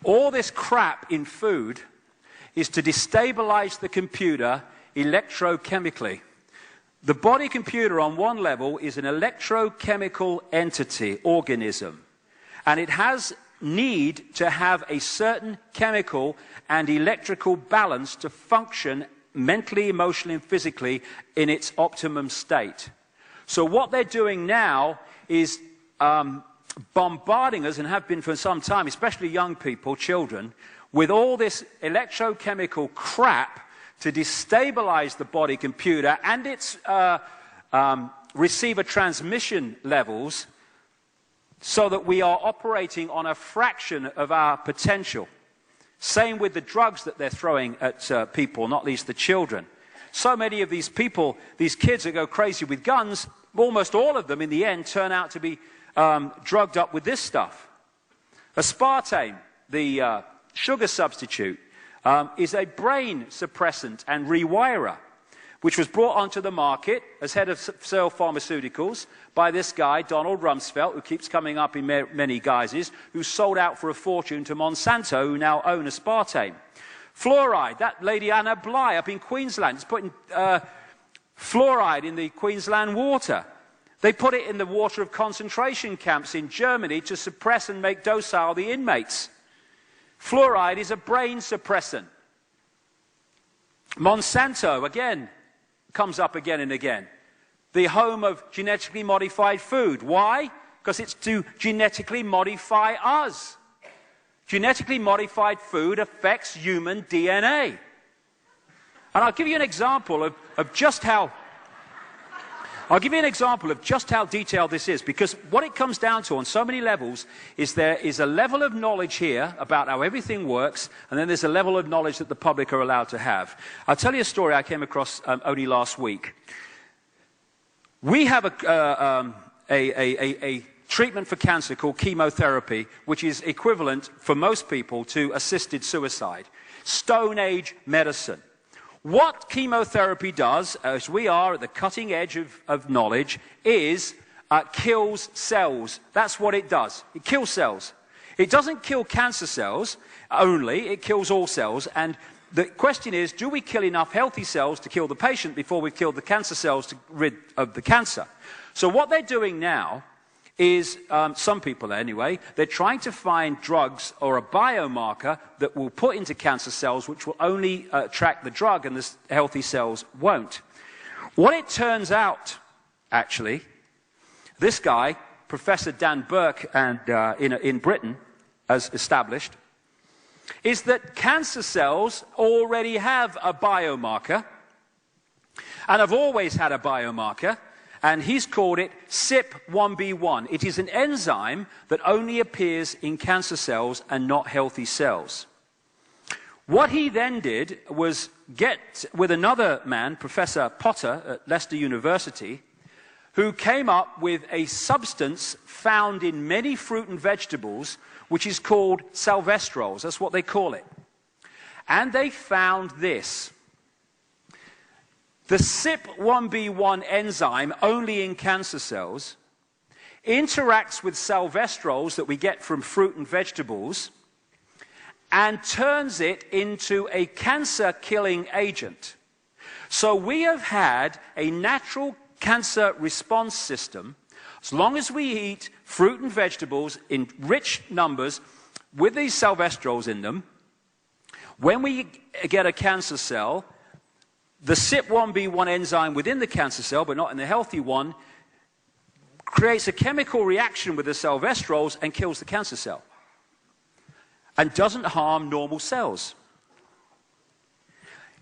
All this crap in food is to destabilize the computer electrochemically. The body computer on one level is an electrochemical entity, organism, and it has need to have a certain chemical and electrical balance to function mentally, emotionally, and physically in its optimum state. So what they're doing now is bombarding us, and have been for some time, especially young people, children, with all this electrochemical crap to destabilize the body computer and its receiver transmission levels, so that we are operating on a fraction of our potential. Same with the drugs that they're throwing at people, not least the children. So many of these people, these kids that go crazy with guns, almost all of them in the end turn out to be drugged up with this stuff. Aspartame, the sugar substitute, is a brain suppressant and rewirer, which was brought onto the market as head of Searle Pharmaceuticals by this guy, Donald Rumsfeld, who keeps coming up in many guises, who sold out for a fortune to Monsanto, who now own aspartame. Fluoride, that lady Anna Bligh up in Queensland is putting fluoride in the Queensland water. They put it in the water of concentration camps in Germany to suppress and make docile the inmates. Fluoride is a brain suppressant. Monsanto, again, comes up again and again. The home of genetically modified food. Why? Because it's to genetically modify us. Genetically modified food affects human DNA. And I'll give you an example of just how detailed this is, because what it comes down to on so many levels is there is a level of knowledge here about how everything works, and then there's a level of knowledge that the public are allowed to have. I'll tell you a story I came across only last week. We have a treatment for cancer called chemotherapy, which is equivalent for most people to assisted suicide. Stone Age medicine. What chemotherapy does, as we are at the cutting edge of knowledge, is kills cells. That's what it does. It kills cells. It doesn't kill cancer cells only, it kills all cells. And the question is, do we kill enough healthy cells to kill the patient before we've killed the cancer cells to rid of the cancer? So what they're doing now is, some people anyway, they're trying to find drugs or a biomarker that will put into cancer cells which will only track the drug and the healthy cells won't. What it turns out, actually, this guy, Professor Dan Burke, and in Britain, has established, is that cancer cells already have a biomarker, and have always had a biomarker, and he's called it CYP1B1. It is an enzyme that only appears in cancer cells and not healthy cells. What he then did was get with another man, Professor Potter at Leicester University, who came up with a substance found in many fruit and vegetables, which is called salvestrols. That's what they call it. And they found this. The CYP1B1 enzyme, only in cancer cells, interacts with salvestrols that we get from fruit and vegetables and turns it into a cancer-killing agent. So we have had a natural cancer response system. As long as we eat fruit and vegetables in rich numbers with these salvestrols in them, when we get a cancer cell, the CYP1B1 enzyme within the cancer cell, but not in the healthy one, creates a chemical reaction with the salvestrols and kills the cancer cell, and doesn't harm normal cells.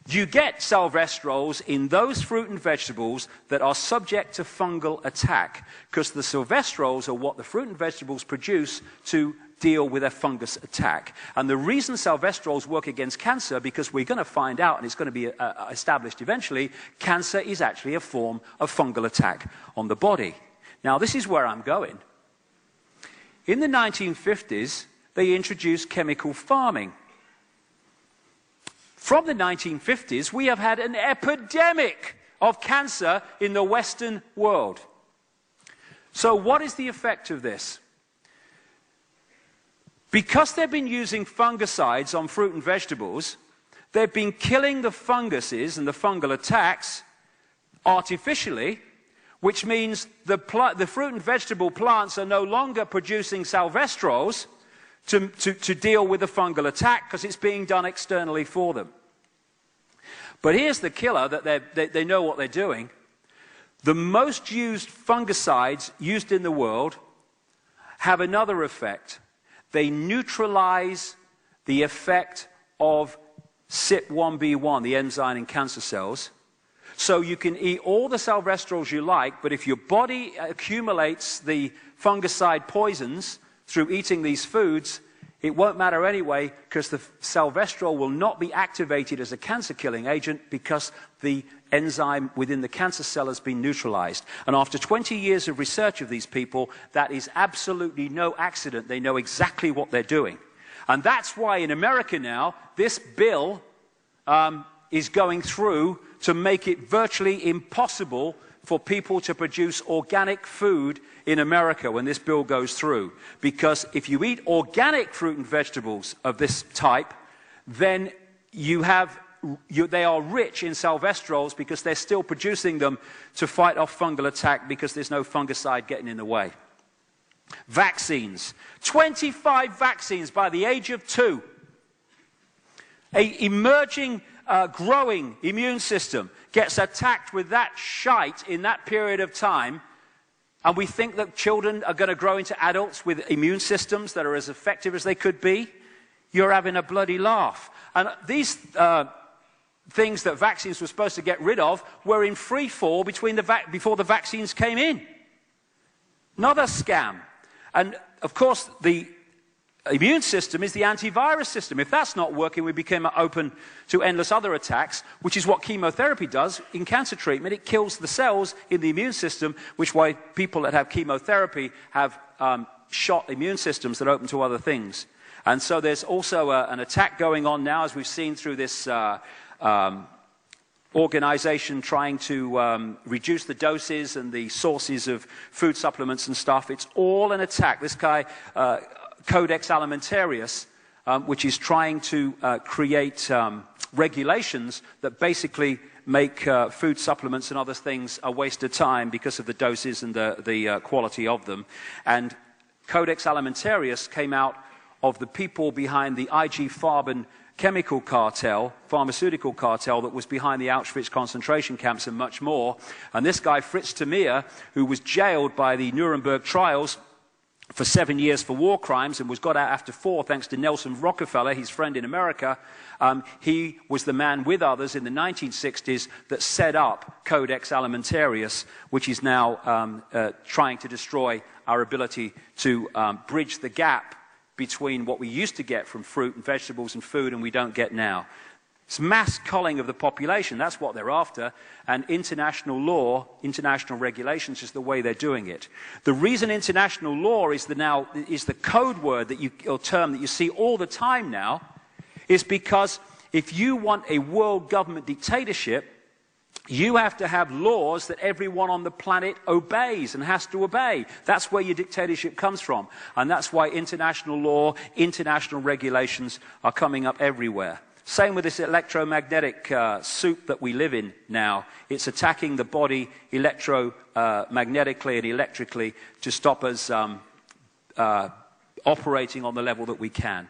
You get salvestrols in those fruit and vegetables that are subject to fungal attack, because the salvestrols are what the fruit and vegetables produce to deal with a fungus attack. And the reason salvestrols work against cancer, because we're going to find out, and it's going to be established eventually, cancer is actually a form of fungal attack on the body. Now, this is where I'm going. In the 1950s, they introduced chemical farming. From the 1950s, we have had an epidemic of cancer in the Western world. So what is the effect of this? Because they've been using fungicides on fruit and vegetables, they've been killing the funguses and the fungal attacks artificially, which means the fruit and vegetable plants are no longer producing salvestrols to deal with the fungal attack because it's being done externally for them. But here's the killer, that they know what they're doing. The most used fungicides used in the world have another effect. They neutralize the effect of CYP1B1, the enzyme in cancer cells. So you can eat all the salvestrols you like, but if your body accumulates the fungicide poisons through eating these foods, it won't matter anyway, because the salvestrol will not be activated as a cancer-killing agent because the enzyme within the cancer cell has been neutralized. And after 20 years of research of these people, that is absolutely no accident. They know exactly what they're doing. And that's why in America now, this bill is going through to make it virtually impossible for people to produce organic food in America when this bill goes through. Because if you eat organic fruit and vegetables of this type, then they are rich in salvestrols because they're still producing them to fight off fungal attack because there's no fungicide getting in the way. Vaccines. 25 vaccines by the age of 2. An emerging, growing immune system gets attacked with that shite in that period of time, and we think that children are going to grow into adults with immune systems that are as effective as they could be. You're having a bloody laugh. And these things that vaccines were supposed to get rid of were in free fall before the vaccines came in. Another scam. And of course, the immune system is the antivirus system. If that's not working, we become open to endless other attacks, which is what chemotherapy does in cancer treatment. It kills the cells in the immune system, which is why people that have chemotherapy have shot immune systems that are open to other things. And so there's also an attack going on now, as we've seen through this organization trying to reduce the doses and the sources of food supplements and stuff. It's all an attack. This guy, Codex Alimentarius, which is trying to create regulations that basically make food supplements and other things a waste of time because of the doses and the quality of them. And Codex Alimentarius came out of the people behind the IG Farben chemical cartel, pharmaceutical cartel that was behind the Auschwitz concentration camps and much more. And this guy, Fritz Tamir, who was jailed by the Nuremberg trials for 7 years for war crimes and was got out after 4 thanks to Nelson Rockefeller, his friend in America. He was the man with others in the 1960s that set up Codex Alimentarius, which is now trying to destroy our ability to bridge the gap between what we used to get from fruit and vegetables and food and we don't get now. It's mass culling of the population. That's what they're after. And international law, international regulations is the way they're doing it. The reason international law is the code word or term that you see all the time now is because if you want a world government dictatorship, you have to have laws that everyone on the planet obeys and has to obey. That's where your dictatorship comes from. And that's why international law, international regulations are coming up everywhere. Same with this electromagnetic soup that we live in now. It's attacking the body electromagnetically and electrically to stop us operating on the level that we can.